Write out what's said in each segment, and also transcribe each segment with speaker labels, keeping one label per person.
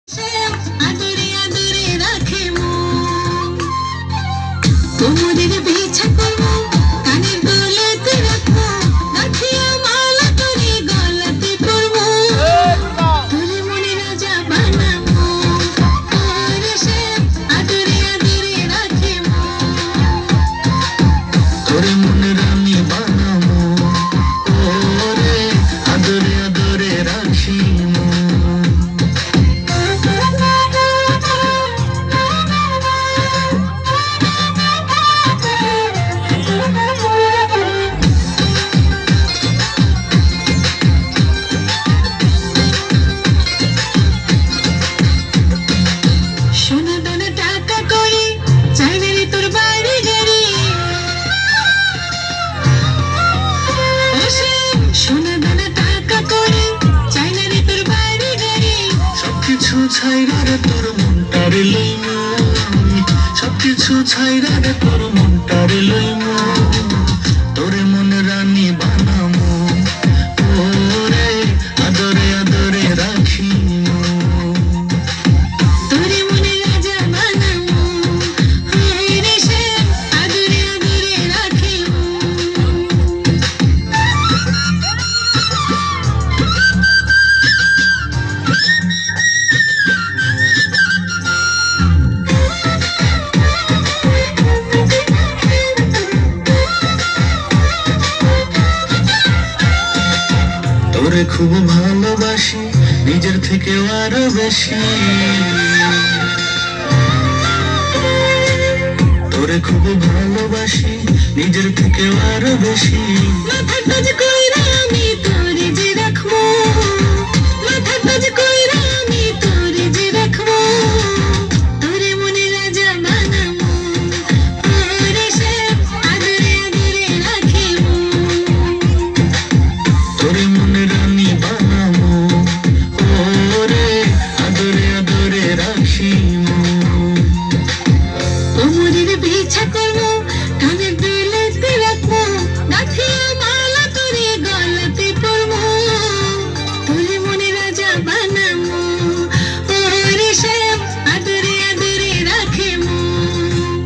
Speaker 1: আদরে আদরে রাখে মন, কোমরের বিছা করবো, কানের দুলেতে রাখবো, গাঁথিয়া মালা করে গলাতে পরবো, তোরে মনে রাজা বানাবো, ওরে সে আদরে আদরে রাখে মন,
Speaker 2: তোরে মনে রানী বানাবো, ওরে আদরে আদরে রাখি মন।
Speaker 1: সোনা দানা টাকা করি, চাই না রে তোর বাড়ি গাড়ি, সোনা দানা টাকা করি, চাই না রে তোর বাড়ি গাড়ি,
Speaker 2: সবকিছু ছাইরা রে তোর মনটারে লইমু আমি, সবকিছু ছাইরা রে তোর মনটারে লইমু, তোরে মনে রানী বানামু, ওরে আদরে আদরে রাখি মন।
Speaker 1: তোরে মনে রাজা বানাবো, ওরে সে আদরে আদরে রাখে মন।
Speaker 2: তোরে খুব ভালোবাসি, নিজের থেকেও আরো বেশি, তোরে খুব ভালোবাসি, নিজের থেকেও আরো বেশি,
Speaker 1: মাথার তাজ কইরা আমি তোরে যে রাখবো, মাথার তাজ কইরা আমি তোরে যে রাখবো, তোরে মনে রাজা বানাবো, ওরে সে আদরে আদরে রাখে মন,
Speaker 2: তোরে মনে রানী বানাবো, ওরে আদরে আদরে রাখি মন।
Speaker 1: কোমরের বিছা করবো, কানের দুলেতে রাখবো, গাঁথিয়া মালা করে গলাতে পরবো, তোরে মনে রাজা বানাবো, ওরে সে আদরে আদরে রাখে মন,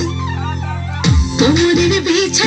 Speaker 1: কোমরের বিছা